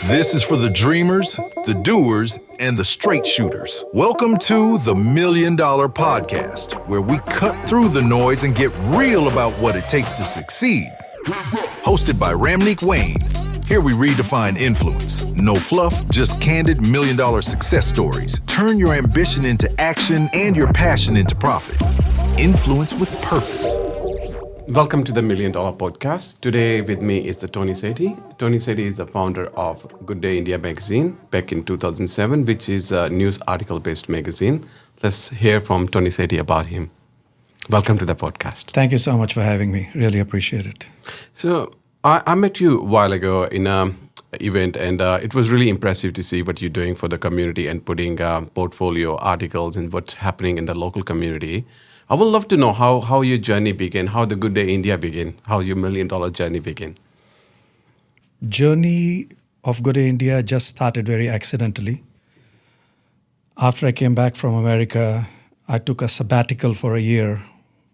This is for the dreamers, the doers, and the straight shooters. Welcome to the $1 Million Podcast, where we cut through the noise and get real about what it takes to succeed. Hosted by Ramneek Wayne. Here we redefine influence. No fluff, just candid $1 million success stories. Turn your ambition into action and your passion into profit. Influence with purpose. Welcome to the $1 Million Podcast. Today with me is the Tonee Sethi. Tonee Sethi is the founder of Good Day India magazine back in 2007, which is a news article-based magazine. Let's hear from Tonee Sethi about him. Welcome to the podcast. Thank you so much for having me. Really appreciate it. So I met you a while ago in an event, and it was really impressive to see what you're doing for the community and putting portfolio articles and what's happening in the local community. I would love to know how your journey began, how the Good Day India began, how your $1 million journey began. Journey of Good Day India just started very accidentally. After I came back from America, I took a sabbatical for a year,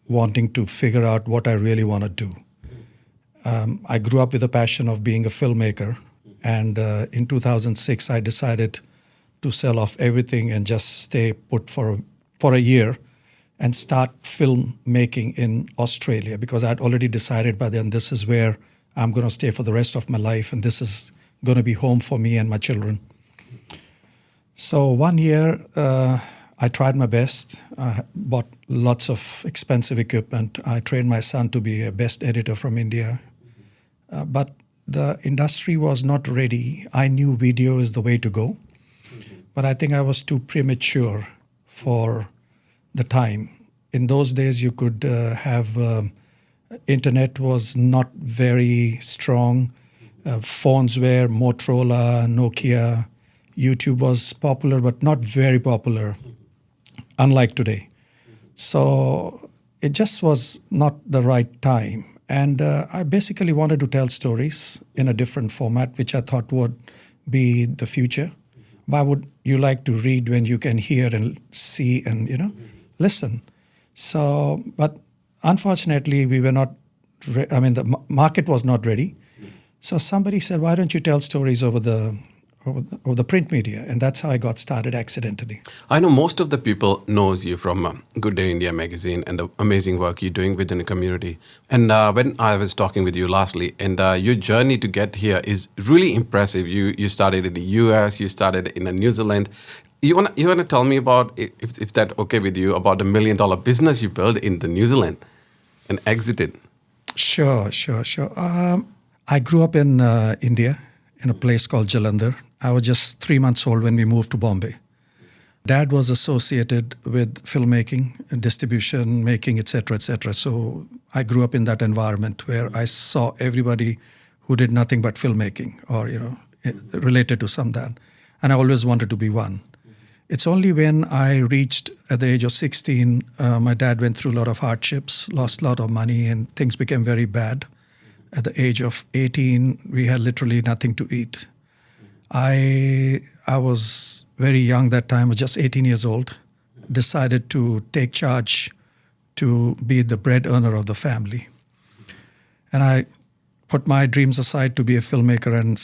wanting to figure out what I really want to do. I grew up with a passion of being a filmmaker, and in 2006, I decided to sell off everything and just stay put for a year and start filmmaking in Australia, because I'd already decided by then this is where I'm going to stay for the rest of my life, and this is going to be home for me and my children. So 1 year, I tried my best. I bought lots of expensive equipment. I trained my son to be a best editor from India. But the industry was not ready. I knew video is the way to go, but I think I was too premature for the time. In those days, you could have internet was not very strong. Phones were Motorola, Nokia. YouTube was popular, but not very popular, unlike today. So it just was not the right time. And I basically wanted to tell stories in a different format, which I thought would be the future. Why would you like to read when you can hear and see and, listen? So, but unfortunately, we were not, the market was not ready. So somebody said, why don't you tell stories over the print media? And that's how I got started accidentally. I know most of the people knows you from Good Day India magazine and the amazing work you're doing within the community. And when I was talking with you lastly, and your journey to get here is really impressive. You started in the US, you started in New Zealand. You wanna tell me about, if that's okay with you, about the $1 million business you built in the New Zealand and exited? Sure. I grew up in India, in a place called Jalandhar. I was just 3 months old when we moved to Bombay. Dad was associated with filmmaking, distribution, making, etc., etc. So I grew up in that environment where I saw everybody who did nothing but filmmaking or, related to some that. And I always wanted to be one. It's only when I reached at the age of 16, my dad went through a lot of hardships, lost a lot of money, and things became very bad. At the age of 18, we had literally nothing to eat. I was very young that time, I was just 18 years old, decided to take charge to be the bread earner of the family. And I put my dreams aside to be a filmmaker and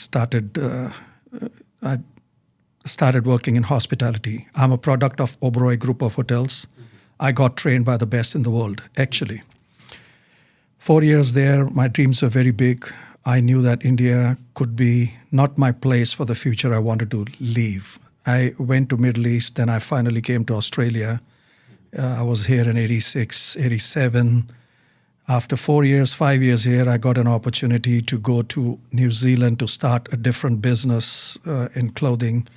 started working in hospitality. I'm a product of Oberoi Group of Hotels. I got trained by the best in the world, actually. 4 years there, my dreams were very big. I knew that India could be not my place for the future. I wanted to leave. I went to Middle East, then I finally came to Australia. I was here in 86, 87. After 5 years here, I got an opportunity to go to New Zealand to start a different business in clothing.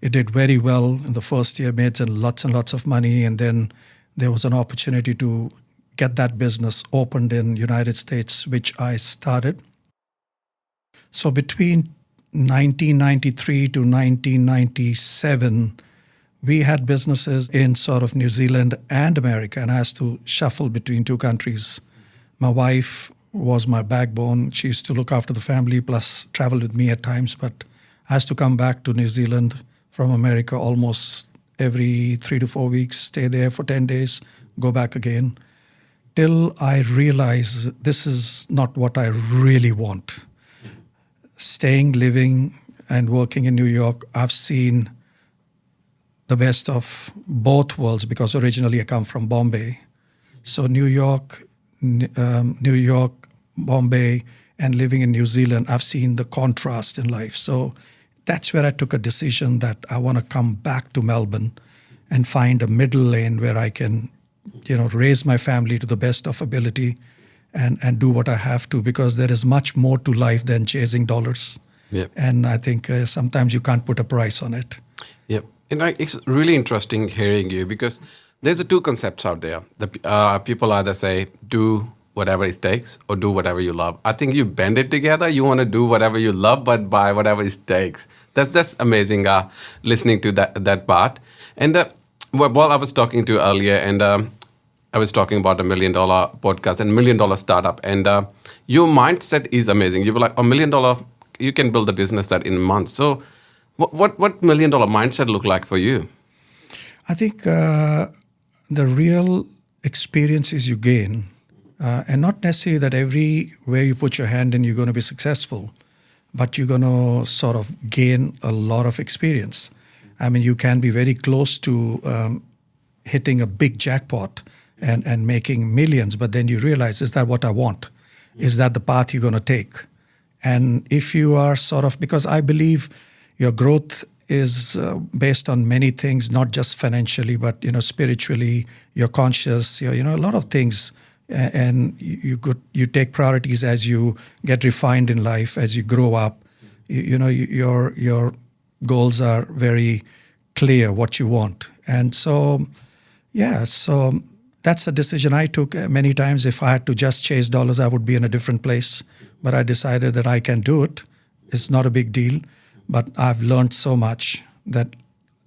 It did very well in the first year, made lots and lots of money, and then there was an opportunity to get that business opened in United States, which I started. So between 1993 to 1997, we had businesses in sort of New Zealand and America, and I had to shuffle between two countries. My wife was my backbone. She used to look after the family, plus travel with me at times, but I had to come back to New Zealand from America almost every 3 to 4 weeks, stay there for 10 days, go back again, till I realized this is not what I really want. Living and working in New York, I've seen the best of both worlds because originally I come from Bombay. So New York, Bombay, and living in New Zealand, I've seen the contrast in life. So that's where I took a decision that I want to come back to Melbourne and find a middle lane where I can, raise my family to the best of ability and do what I have to, because there is much more to life than chasing dollars. Yep. And I think sometimes you can't put a price on it. Yep. And it's really interesting hearing you, because there's two concepts out there. The people either say, do whatever it takes or do whatever you love. I think you bend it together. You want to do whatever you love, but buy whatever it takes. That's amazing, listening to that part. And while I was talking to you earlier, and I was talking about $1 million podcast and $1 million startup, and your mindset is amazing. You were like, $1 million, you can build a business that in months. So what $1 million mindset look like for you? I think the real experiences you gain, and not necessarily that everywhere you put your hand in, you're going to be successful, but you're going to sort of gain a lot of experience. I mean, you can be very close to hitting a big jackpot and making millions, but then you realize, is that what I want? Is that the path you're going to take? And if you are because I believe your growth is based on many things, not just financially, but spiritually, you're conscious, a lot of things, and you take priorities as you get refined in life, as you grow up. Your goals are very clear what you want, and so that's a decision I took many times. If I had to just chase dollars, I would be in a different place. But I decided that I can do it. It's not a big deal. But I've learned so much that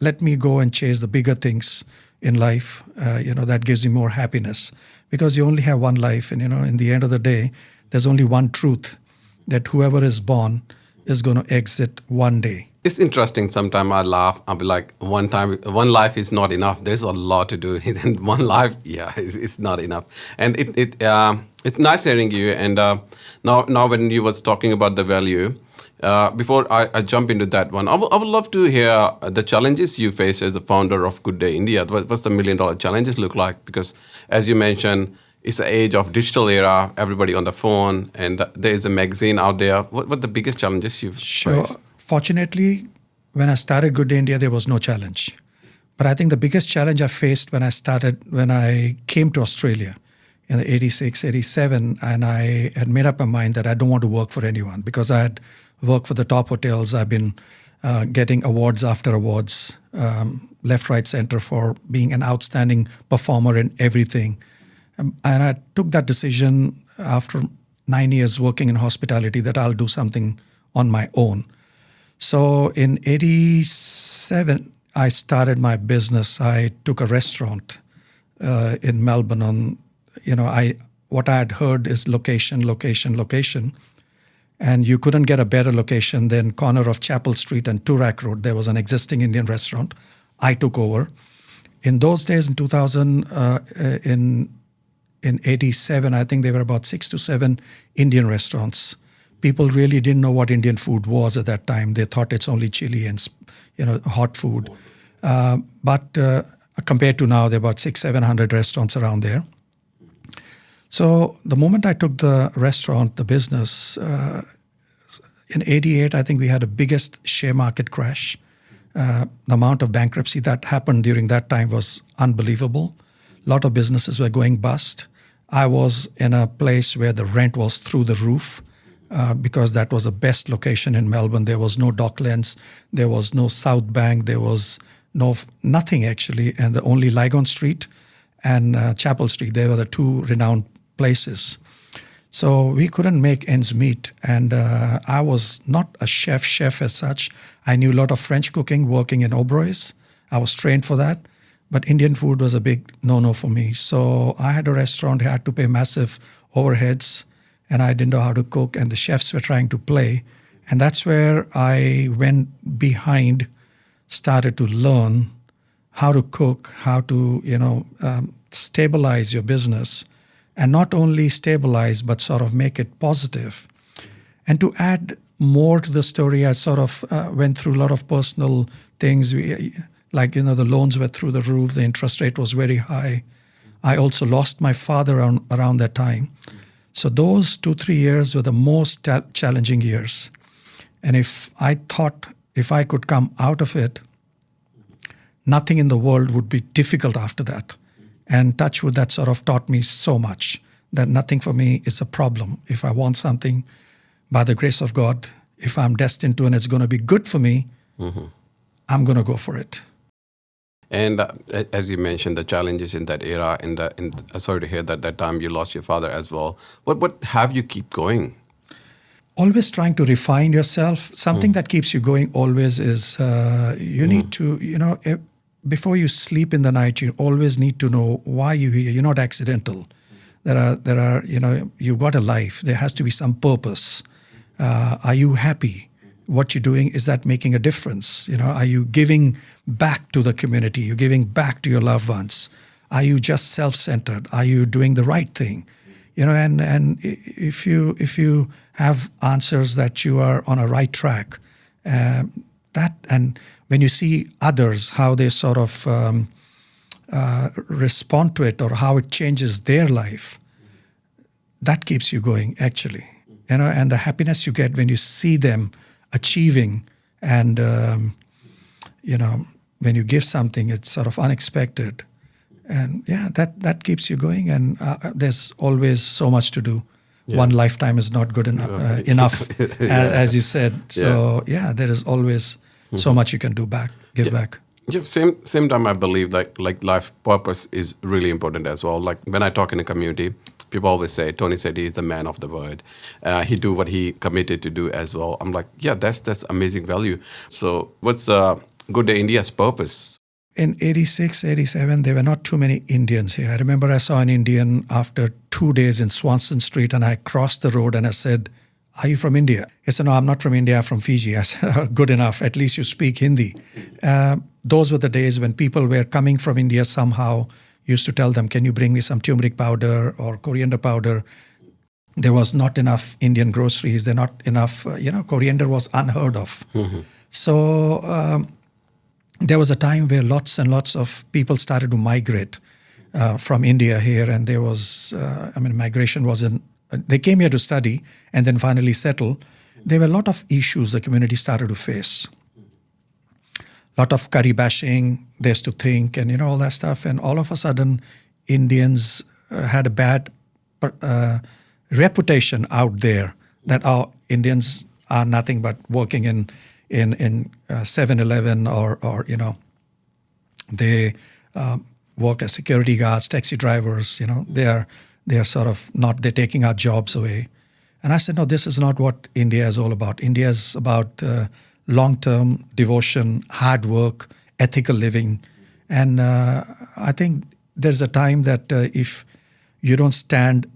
let me go and chase the bigger things in life, that gives me more happiness. Because you only have one life. And, in the end of the day, there's only one truth, that whoever is born is going to exit one day. It's interesting. Sometimes I laugh. I'll be like, one life is not enough. There's a lot to do. And one life, it's not enough. And it's nice hearing you. And now when you was talking about the value, before I jump into that one, I would love to hear the challenges you face as a founder of Good Day India. What's the $1 million challenges look like? Because as you mentioned, it's the age of digital era, everybody on the phone, and there is a magazine out there. What the biggest challenges you face? Fortunately, when I started Good Day India, there was no challenge. But I think the biggest challenge I faced when I came to Australia in 86, 87, and I had made up my mind that I don't want to work for anyone, because I had worked for the top hotels. I've been getting awards after awards, left, right, center, for being an outstanding performer in everything. And I took that decision after 9 years working in hospitality that I'll do something on my own. So in 87, I started my business. I took a restaurant in Melbourne what I had heard is location. And you couldn't get a better location than corner of Chapel Street and Toorak Road. There was an existing Indian restaurant. I took over. In those days, in 2000, in 87, I think there were about 6 to 7 Indian restaurants. People really didn't know what Indian food was at that time. They thought it's only chili and hot food. But compared to now, there are about 600-700 restaurants around there. So the moment I took the restaurant, the business, in 88, I think we had the biggest share market crash. The amount of bankruptcy that happened during that time was unbelievable. A lot of businesses were going bust. I was in a place where the rent was through the roof because that was the best location in Melbourne. There was no Docklands. There was no South Bank. There was nothing actually. And the only Lygon Street and Chapel Street, they were the two renowned places. So we couldn't make ends meet. And I was not a chef as such. I knew a lot of French cooking working in Oberoi's. I was trained for that. But Indian food was a big no-no for me. So I had a restaurant, I had to pay massive overheads, and I didn't know how to cook, and the chefs were trying to play. And that's where I went behind, started to learn how to cook, how to, stabilize your business, and not only stabilize, but sort of make it positive. And to add more to the story, I sort of went through a lot of personal things. The loans were through the roof, the interest rate was very high. I also lost my father around that time. So those 2-3 years were the most challenging years. And if I could come out of it, nothing in the world would be difficult after that. And touch wood, that sort of taught me so much, that nothing for me is a problem. If I want something, by the grace of God, if I'm destined to and it's going to be good for me, I'm going to go for it. And as you mentioned, the challenges in that era, sorry to hear that time you lost your father as well. What have you keep going? Always trying to refine yourself. Something that keeps you going always is you need to, before you sleep in the night, you always need to know why you're here. You're not accidental. There are, you've got a life. There has to be some purpose. Are you happy? What you're doing, is that making a difference? Are you giving back to the community? You're giving back to your loved ones? Are you just self-centered? Are you doing the right thing? And if you have answers that you are on a right track, and when you see others, how they sort of respond to it or how it changes their life, that keeps you going, actually. And the happiness you get when you see them achieving, and when you give something, it's sort of unexpected, and that keeps you going. And there's always so much to do. One lifetime is not good enough, as you said. So there is always so much you can do give back. Yeah, same time, I believe like life purpose is really important as well. Like when I talk in a community, people always say Tonee Sethi is the man of the word. He do what he committed to do as well. I'm like, that's amazing value. So what's Good Day India's purpose? In 86, 87, there were not too many Indians here. I remember I saw an Indian after 2 days in Swanson Street, and I crossed the road and I said, "Are you from India?" He said, "No, I'm not from India, I'm from Fiji." I said, "Good enough, at least you speak Hindi." Those were the days when people were coming from India somehow. Used to tell them, "Can you bring me some turmeric powder or coriander powder?" There was not enough Indian groceries. There not enough, coriander was unheard of. So there was a time where lots and lots of people started to migrate from India here. And there was, migration wasn't, they came here to study and then finally settle. There were a lot of issues the community started to face. Lot of curry bashing, there's to think, and all that stuff. And all of a sudden, Indians had a bad reputation out there that Indians are nothing but working in 7-Eleven or they work as security guards, taxi drivers. They are sort of not, they're taking our jobs away. And I said, no, this is not what India is all about. India is about long-term devotion, hard work, ethical living. And I think there's a time that if you don't stand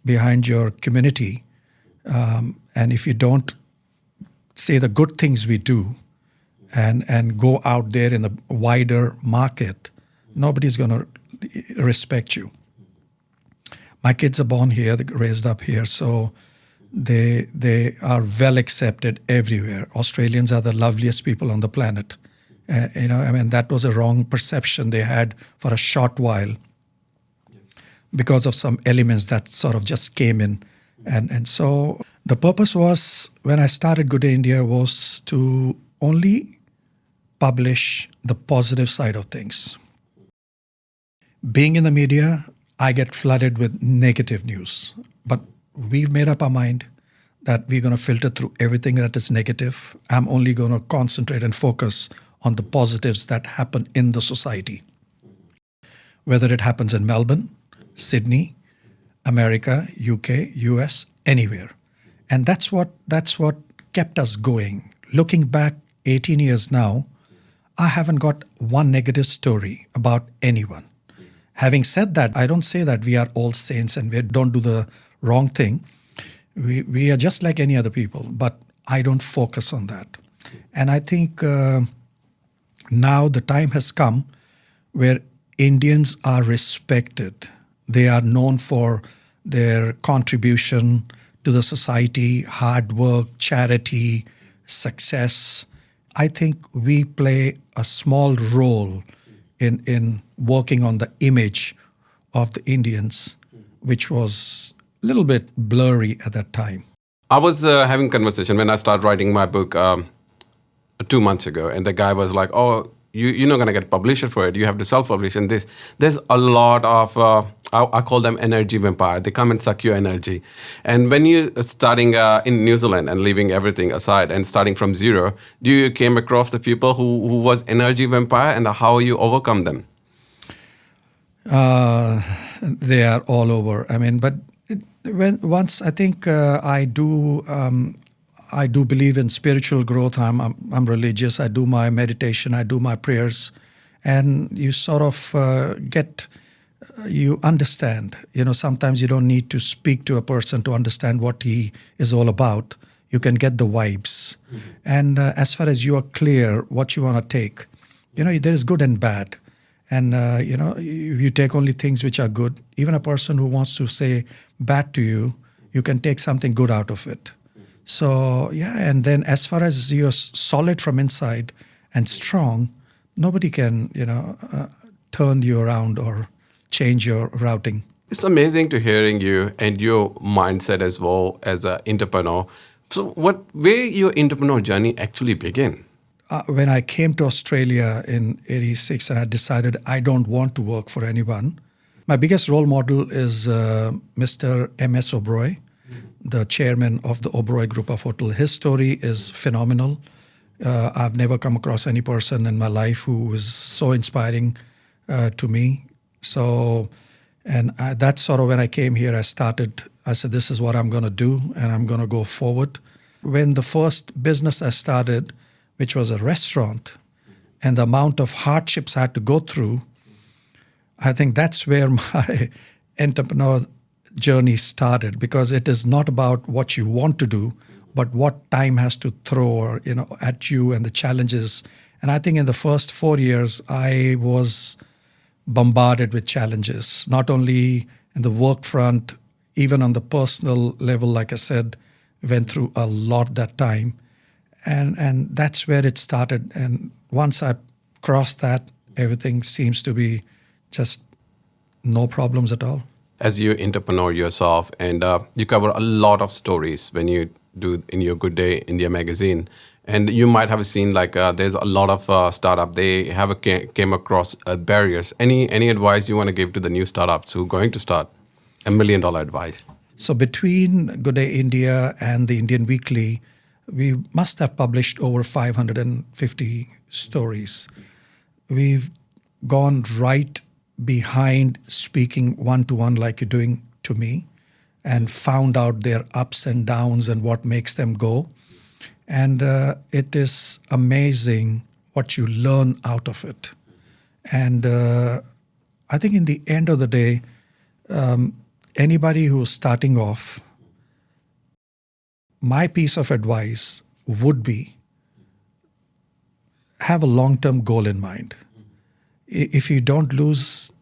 behind your community and if you don't say the good things we do and go out there in the wider market, nobody's going to respect you. My kids are born here, they're raised up here, so they are well accepted everywhere. Australians are the loveliest people on the planet. That was a wrong perception they had for a short while because of some elements that sort of just came in. And so the purpose was, when I started Good Day India, was to only publish the positive side of things. Being in the media, I get flooded with negative news. But we've made up our mind that we're going to filter through everything that is negative. I'm only going to concentrate and focus on the positives that happen in the society. Whether it happens in Melbourne, Sydney, America, UK, US, anywhere. And that's what kept us going. Looking back 18 years now, I haven't got one negative story about anyone. Having said that, I don't say that we are all saints and we don't do the wrong thing. We are just like any other people, but I don't focus on that. And I think now the time has come where Indians are respected. They are known for their contribution to the society, hard work, charity, success. I think we play a small role in working on the image of the Indians, which was a little bit blurry at that time. I was having conversation when I started writing my book 2 months ago, and the guy was like, "Oh, you're not gonna get published for it. You have to self-publish." And there's a lot of I call them energy vampire. They come and suck your energy. And when you starting in New Zealand and leaving everything aside and starting from zero, do you came across the people who was energy vampire, and how you overcome them? They are all over. I mean, but once I think I do believe in spiritual growth. I'm religious. I do my meditation. I do my prayers, and you sort of you understand. Sometimes you don't need to speak to a person to understand what he is all about. You can get the vibes, and as far as you are clear what you want to take, there is good and bad. And, you take only things which are good. Even a person who wants to say bad to you, you can take something good out of it. So, yeah, and then as far as you're solid from inside and strong, nobody can, turn you around or change your routing. It's amazing to hearing you and your mindset as well as an entrepreneur. So where your entrepreneurial journey actually began? When I came to Australia in '86 and I decided I don't want to work for anyone, my biggest role model is Mr. M.S. Oberoi, the chairman of the Oberoi Group of Hotel. His story is phenomenal. I've never come across any person in my life who was so inspiring to me. So, and that's sort of when I came here, I said, this is what I'm going to do, and I'm going to go forward. When the first business I started, which was a restaurant, and the amount of hardships I had to go through, I think that's where my entrepreneur journey started, because it is not about what you want to do, but what time has to throw at you and the challenges. And I think in the first 4 years, I was bombarded with challenges, not only in the work front, even on the personal level. Like I said, went through a lot that time. And that's where it started. And once I crossed that, everything seems to be just no problems at all. As you entrepreneur yourself, and you cover a lot of stories when you do in your Good Day India magazine. And you might have seen there's a lot of startup. They have came across barriers. Any advice you want to give to the new startups who are going to start? $1 million advice. So between Good Day India and the Indian Weekly, we must have published over 550 stories. We've gone right behind speaking one-to-one like you're doing to me, and found out their ups and downs and what makes them go. And it is amazing what you learn out of it. And I think in the end of the day, anybody who's starting off, my piece of advice would be have a long-term goal in mind. If you don't lose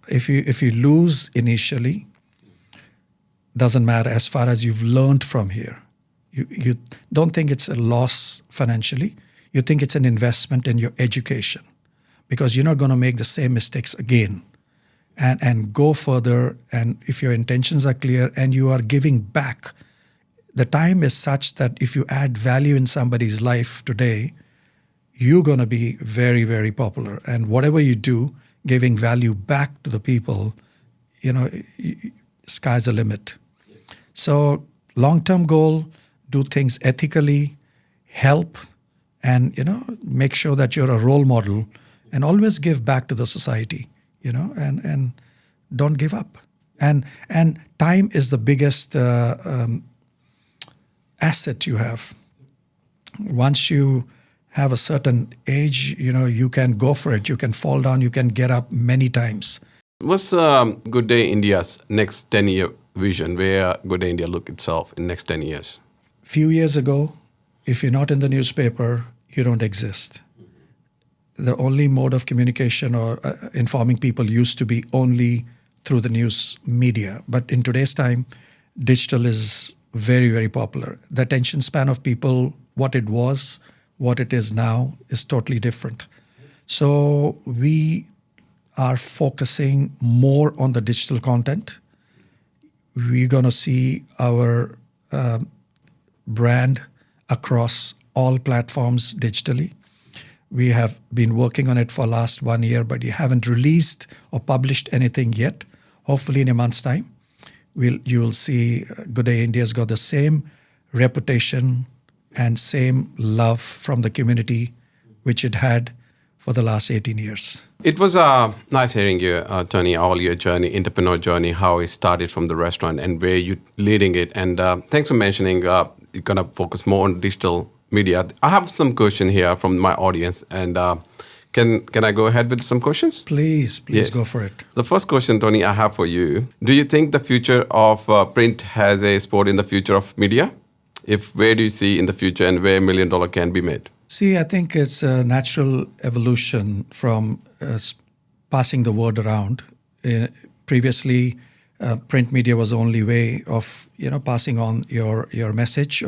if you lose initially, doesn't matter as far as you've learned from here. You don't think it's a loss financially. You think it's an investment in your education, because you're not going to make the same mistakes again, and go further. And if your intentions are clear and you are giving back, the time is such that if you add value in somebody's life today, you're going to be very, very popular. And whatever you do, giving value back to the people, sky's the limit. So long-term goal, do things ethically, help, and, make sure that you're a role model, and always give back to the society, and don't give up. And time is the biggest asset you have. Once you have a certain age, you can go for it. You can fall down, you can get up many times. What's Good Day India's next 10-year vision? Where Good Day India look itself in next 10 years? Few years ago, if you're not in the newspaper, you don't exist. The only mode of communication or informing people used to be only through the news media. But in today's time, digital is very, very popular. The attention span of people, what it was, what it is now, is totally different. So we are focusing more on the digital content. We're going to see our brand across all platforms digitally. We have been working on it for last 1 year, but we haven't released or published anything yet. Hopefully in a month's time, you will see Good Day India's got the same reputation and same love from the community which it had for the last 18 years. It was nice hearing you, Tonee, all your journey, entrepreneur journey, how it started from the restaurant and where you're leading it. And thanks for mentioning you're going to focus more on digital media. I have some question here from my audience, and can I go ahead with some questions? Please Yes. go for it. The first question, Tonee, I have for you. Do you think the future of print has a spot in the future of media? If where do you see in the future and where $1 million can be made? See, I think it's a natural evolution from passing the word around. Previously, print media was the only way of passing on your message,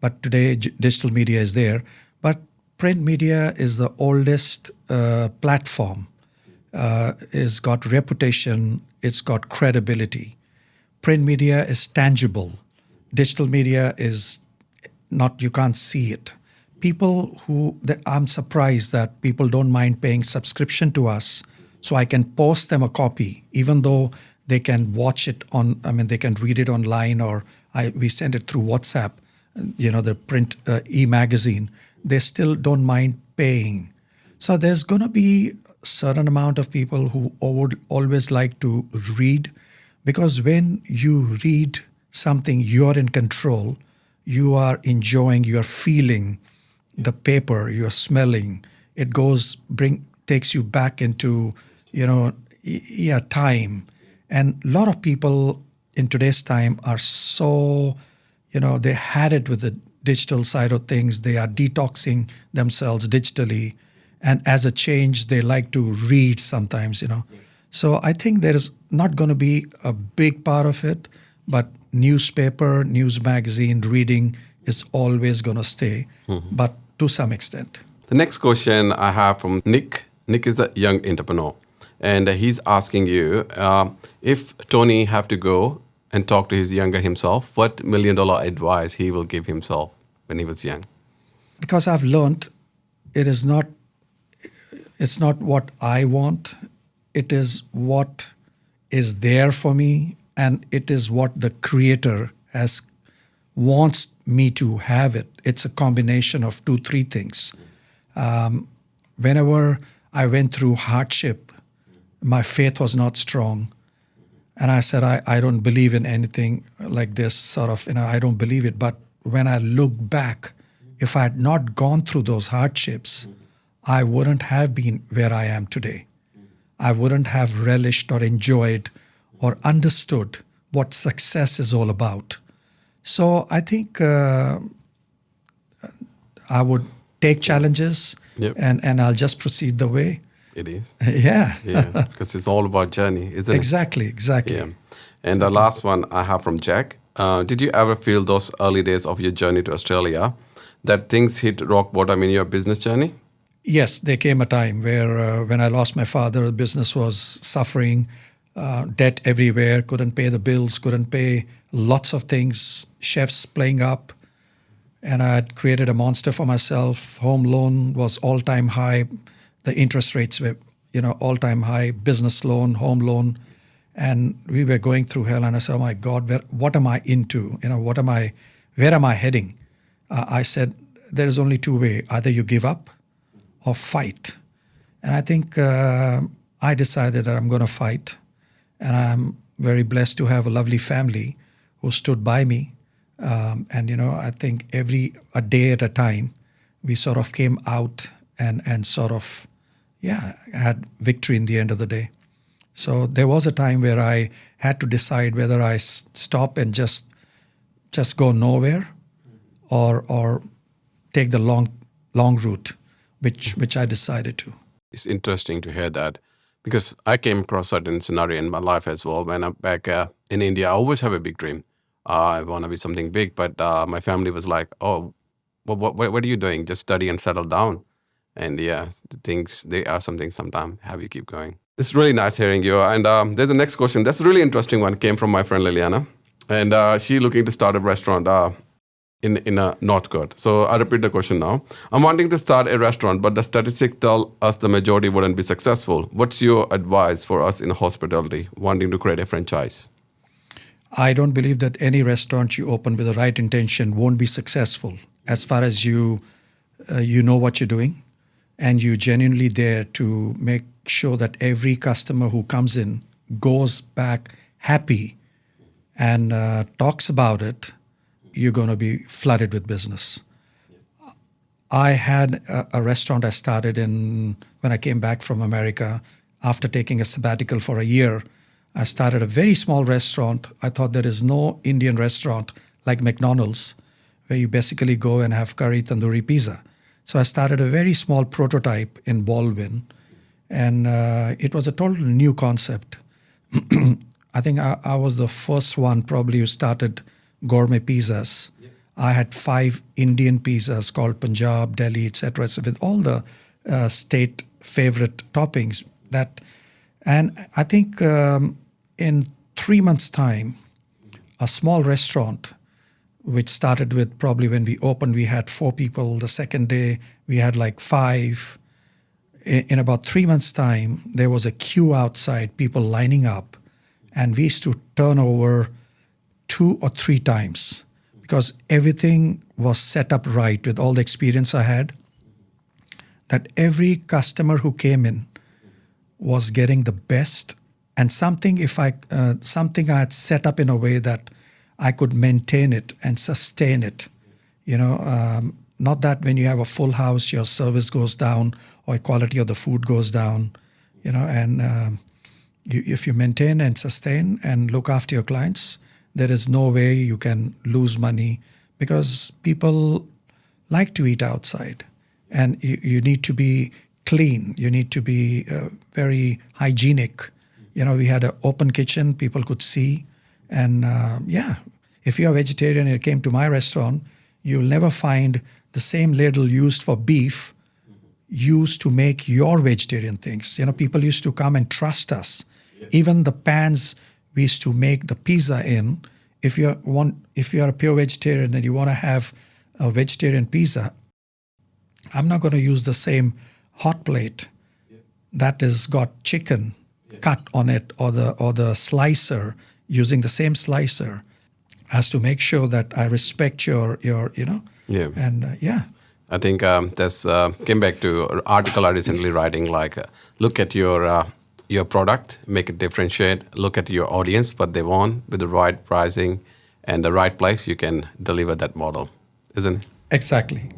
but today digital media is there. But print media is the oldest platform. It's got reputation. It's got credibility. Print media is tangible. Digital media is not. You can't see it. I'm surprised that people don't mind paying subscription to us, so I can post them a copy, even though they can watch it they can read it online, or we send it through WhatsApp, the print e-magazine. They still don't mind paying. So there's going to be a certain amount of people who would always like to read, because when you read something, you're in control, you are enjoying, you're feeling the paper, you're smelling. It takes you back into time. And a lot of people in today's time are so they had it with the digital side of things. They are detoxing themselves digitally, and as a change they like to read sometimes. So I think there is not going to be a big part of it, but newspaper, news magazine reading is always going to stay, but to some extent. The next question I have from Nick. Nick is the young entrepreneur, and he's asking you, if Tonee have to go and talk to his younger himself, what $1 million advice he will give himself when he was young? Because I've learned it's not what I want, it is what is there for me, and it is what the creator wants me to have it. It's a combination of 2-3 things. Whenever I went through hardship, my faith was not strong. And I said, I don't believe in anything like this sort of, I don't believe it. But when I look back, if I had not gone through those hardships, I wouldn't have been where I am today. I wouldn't have relished or enjoyed or understood what success is all about. So I think I would take challenges, and I'll just proceed the way. It is. Yeah. Yeah, because it's all about journey, isn't it? Exactly. Yeah. And the last one I have from Jack. Did you ever feel those early days of your journey to Australia that things hit rock bottom in your business journey? Yes, there came a time where when I lost my father, the business was suffering, debt everywhere, couldn't pay the bills, couldn't pay lots of things, chefs playing up. And I had created a monster for myself. Home loan was all-time high. The interest rates were, all-time high. Business loan, home loan. And we were going through hell. And I said, oh my God, what am I into? Where am I heading? I said, there is only 2 ways. Either you give up or fight. And I think I decided that I'm going to fight. And I'm very blessed to have a lovely family who stood by me. I think a day at a time, we sort of came out and sort of, had victory in the end of the day. So there was a time where I had to decide whether I stop and just go nowhere or take the long route, which I decided to. It's interesting to hear that, because I came across certain scenario in my life as well. When I'm back in India, I always have a big dream. I want to be something big. But my family was like, oh, what are you doing? Just study and settle down. And yeah, the things, they are something sometimes have you keep going. It's really nice hearing you. And there's the next question. That's a really interesting one. Came from my friend Liliana. And she looking to start a restaurant in North Coast. So I repeat the question now. I'm wanting to start a restaurant, but the statistics tell us the majority wouldn't be successful. What's your advice for us in hospitality wanting to create a franchise? I don't believe that any restaurant you open with the right intention won't be successful as far as you know what you're doing and you're genuinely there to make sure that every customer who comes in goes back happy and talks about it. You're going to be flooded with business. I had a restaurant I started in when I came back from America after taking a sabbatical for a year. I started a very small restaurant. I thought there is no Indian restaurant like McDonald's where you basically go and have curry tandoori pizza. So I started a very small prototype in Baldwin, and it was a total new concept. I think I was the first one probably who started gourmet pizzas. Yep. I had 5 Indian pizzas called Punjab, Delhi, etc. So with all the state favorite toppings. And I think in 3 months' time, a small restaurant, which started with probably when we opened, we had 4 people. The second day, we had like 5. In about 3 months' time, there was a queue outside, people lining up. And we used to turn over 2 or 3 times because everything was set up right with all the experience I had, that every customer who came in was getting the best and something I had set up in a way that I could maintain it and sustain it. Not that when you have a full house, your service goes down or quality of the food goes down, if you maintain and sustain and look after your clients, there is no way you can lose money because people like to eat outside and you need to be clean. You need to be very hygienic. We had an open kitchen, people could see. And if you're a vegetarian and you came to my restaurant, you'll never find the same ladle used for beef used to make your vegetarian things. People used to come and trust us. Yeah. Even the pans we used to make the pizza in, if you're a pure vegetarian and you want to have a vegetarian pizza, I'm not going to use the same hot plate that has got chicken cut on it or the slicer, using the same slicer, has to make sure that I respect your I think that's came back to an article I recently writing, like look at your product, make it differentiate, look at your audience, what they want with the right pricing and the right place, you can deliver that model, isn't it? Exactly.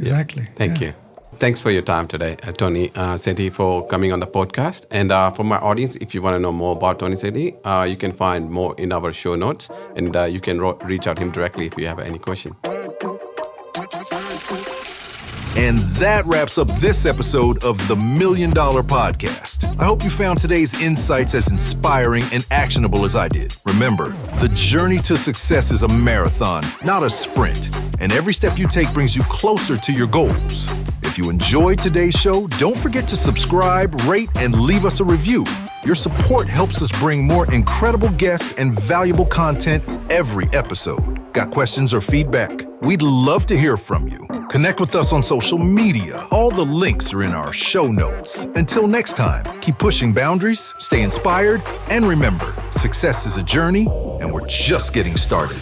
Thank you. Thanks for your time today, Tonee Sethi, for coming on the podcast. And for my audience, if you want to know more about Tonee Sethi, you can find more in our show notes, and you can reach out to him directly if you have any question. And that wraps up this episode of the $1 Million Podcast. I hope you found today's insights as inspiring and actionable as I did. Remember, the journey to success is a marathon, not a sprint. And every step you take brings you closer to your goals. If you enjoyed today's show, don't forget to subscribe, rate, and leave us a review. Your support helps us bring more incredible guests and valuable content every episode. Got questions or feedback? We'd love to hear from you. Connect with us on social media. All the links are in our show notes. Until next time, keep pushing boundaries, stay inspired, and remember, success is a journey, and we're just getting started.